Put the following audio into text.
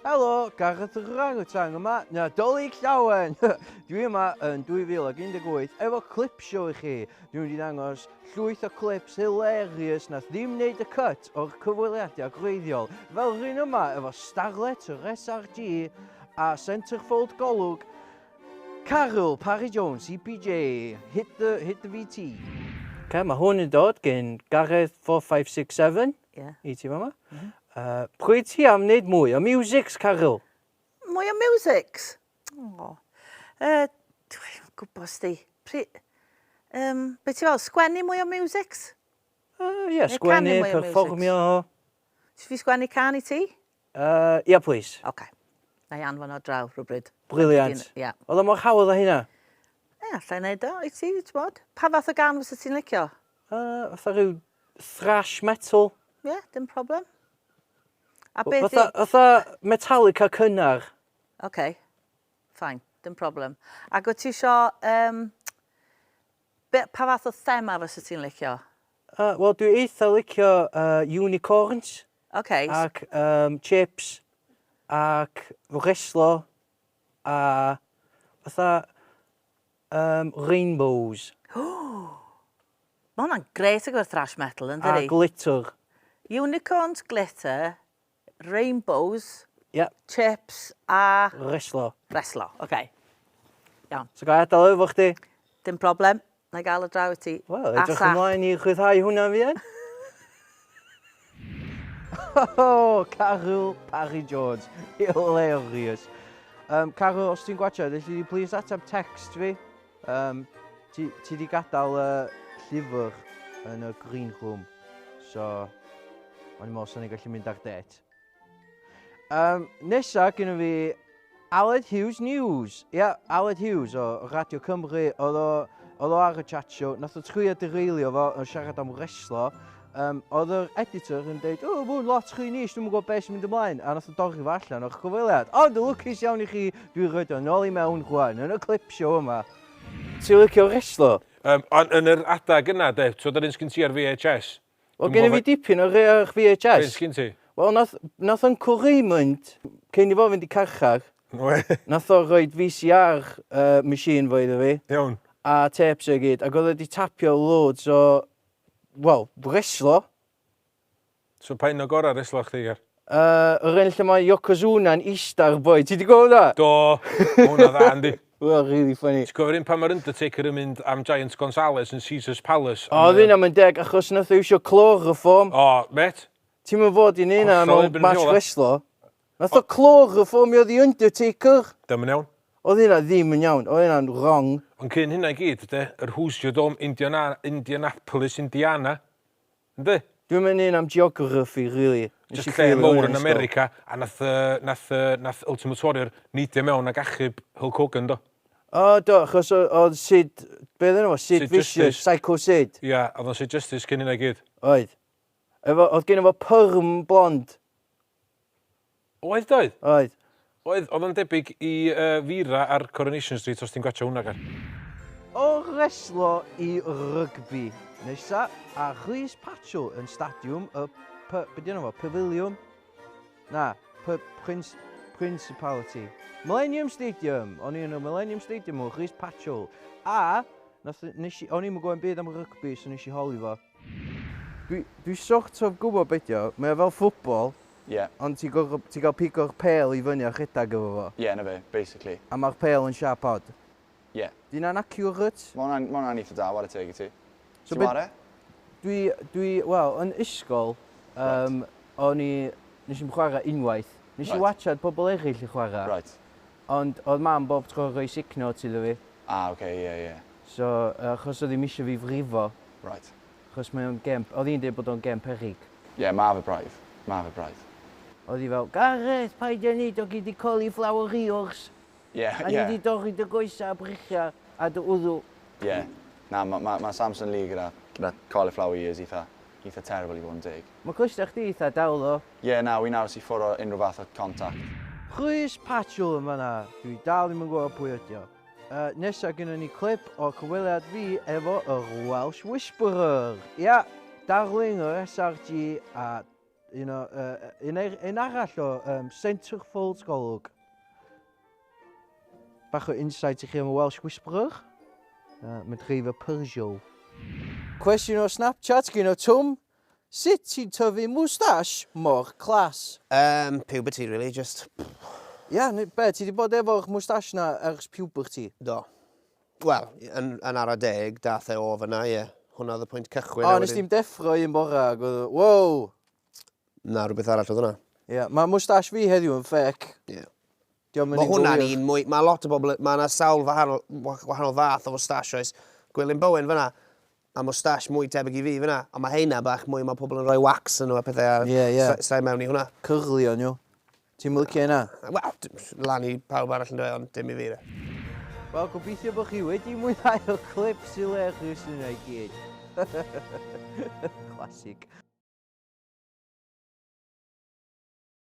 Helo, Gareth yr Orangutan yma, Nadolig llawen. Dwi yma yn 2018 efo clipshow I chi. Dwi'n wedi dangos llwyth o clips hilarious nath ddim wneud y cut o'r cyfweliadau gwreiddiol. Fel rhywun yma efo starlet yr SRG a centerfold golwg, Caryl Parry Jones, CPJ, hit the VT. Okay, mae hwn yn dod gen Gareth 4567. I ti fama. Pwy ti am wneud mwy o musics, Caryl? Mwy o musics? Dwi'n gwybod sti. Be ti fel, sgwennu mwy o musics? Ie, sgwennu, perfformio. Ti fi sgwennu can I ti? Ie, please. OK. Na I anfon o draw rhywbryd. Briliant. Oedd o mor hawdd o hynna? Ie, allai wneud o, I ti, ti'n bod? Pa fath o gan fysa ti'n licio? Fatha rhyw thrash metal. Ie, dim problem. Fatha Metallica cynnar. OK, fine, dim problem. Ac wyt ti isio, pa fath o thema fysa ti'n licio? Wel, dwi eitha licio unicorns. OK. Ac chips. Ac reslo. A fatha rainbows. Mae hwnna'n gret o gwrdd thrash metal, yn dydi? A glitter. Unicorns, glitter, rainbows, chips a... Reslo. Reslo, OK. Iawn. So gael adael efo chdi? Dim problem. Na I gael o draw I ti. Wel, edrych ymlaen I chwyddhau hwnna fi en. Caryl Parry Jones. Hilarious. Caryl, os ti'n gwachio, ddylli di please ateb text fi. Ti di gadael llyfr yn y green room. So, o'n i'n meddwl sy'n ni'n gallu mynd ar det. Nesa gyda fi Aled Hughes News. Ia, Aled Hughes o Radio Cymru. Oedd o ar y chat show. Nath o trio rili o fo o siarad am reslo. Oedd yr editor yn dweud, mae'n lot chi nis, dwi'n gwybod beth sy'n mynd ymlaen. A nath o dorri fa allan o'r cyfweliad. Ond lwcus iawn I chi, dwi'n rhaid o nôl I mewn chwan yn y clip show yma. Ti'n licio reslo? Yn yr adag yna, de, so da ni'n sgyn ti ar VHS. Wel, gen I fi dipyn o rhai ar VHS. Fe'n sgyn ti? Wel, nath yn Raymond, cyn I fo fynd I carchar, nath o roed VCR machine fo iddo fi. Iawn. A tapes o gyd, ac oedd wedi tapio loads o, wel, reslo. So pa un o gorau reslo chdi ar? Yr un lle mae Yokozuna'n istar boi, ti di gwybod da? Do, hwnna dda, Andy. Well, really funny. Ti'n gofyn pa mae'r Undertaker yn mynd am Giant Gonzalez yn Caesar's Palace? O, ddyn am yn deg, achos nath o isio chloroform. O, met? Ti'n mynd fod i'n un am match reslo. Nath o chloroformio The Undertaker. Dim yn iawn. Oedd hynna ddim yn iawn, oedd hynna'n wrong. Ond cyn hynna I gyd, yr Hughes Dome Indianapolis, Indiana. Ynddi? Dwi'n mynd un am geography, really. Just lle mowr yn America, a nath Ultimate Warrior neidio mewn ag achub Hulk Hogan, do. O, do, achos oedd Sid, beth yna fo? Sid Vicious, Psycho Sid. Ia, oedd o'n Sid Justice cyn hynna gyd. Oedd. Oedd gen efo perm blond. Oedd, doedd? Oedd. Oedd o'n debyg I Fira ar Coronation Street os ti'n gwachio hwnna gan. O reslo I rygbi. Nesa, a Rhys Patchell yn stadiwm y... Be di yna fo? Pavilion? Na, Principality. Millennium Stadium. O'n i'n y Millennium Stadium o Rhys Patchell. A, o'n i'n gwybod byd am rygbi, so nes I holi fo. Dwi sort of gwybod beth yw, mae fel ffwtbol. Ie. Ond ti gael pigo'r pêl I fyny a rhedag efo fo. Ie, na fe, basically. A mae'r pêl yn sharp odd. Ie. Di na'n accurate? Mae hwnna'n eitha da, war y teg I ti. So Ti'n ware? Wel, yn ysgol, nes i'n chwarae unwaith. Nes I watchad pobl eraill I chwarae. Right. Ond oedd mam bob tro rhoi sick notes iddo fi. Oce, ie. So, achos oedd ddim eisiau fi frifo. Right. Achos mae'n gemp, oedd hi'n dweud bod o'n gemp perig. Ie, ma fe braidd. Oedd hi fel, Gareth, paid yn neud o gyd I cauliflower ears. Ie. A ni di dorri dy goesa a bricha a dy wddw. Ie. Na, mae Samson Lee gyda cauliflower ears eitha terrible I fod yn dig. Mae cwysda chdi eitha dawl o. Ie, na, wy'n aros I ffwrdd o unrhyw fath o contact. Rhys Patchell yn fanna. Dwi dal ddim yn gwybod pwy ydi o. Nesa gyda ni clip o cyfweliad fi efo yr Welsh Whisperer. Ia, darling o SRG a un arall o centerfold golwg. Bach o insight I chi am y Welsh Whisperer. Mae'n drif y Peugeot. Cwestiwn o Snapchat gyn o Twm. Sut ti'n tyfu mwstash mor clas? Puberty, really, just... Ia, be, ti wedi bod efo'r mwstash na ers puberty? Do. Wel, yn ara deg, dath e o fyna, ie. Hwna oedd y pwynt cychwyn. O, nes ti'n deffro un bora, ac oedd... Wow! Na, rhywbeth arall oedd hwnna. Ia, mae mwstash fi heddiw yn ffec. Ie. Mae hwnna'n un mwy... Mae lot o bobl... Mae yna sawl wahanol fath o mwstash oes. Gwylyn Bowen fyna. A mwstash mwy tebyg I fi fyna. A mae heina bach mwy mae pobl yn rhoi wax yn nhw a pethau. Ie. Stau mewn I hwnna. Cyrlio nhw. Ti'n mylicio yna? Wel, lan I pawb arall yn dweud, ond dim I fi. Wel, gobeithio bod chi wedi mwynhau'r clips hilarious yna I gyd. Classic.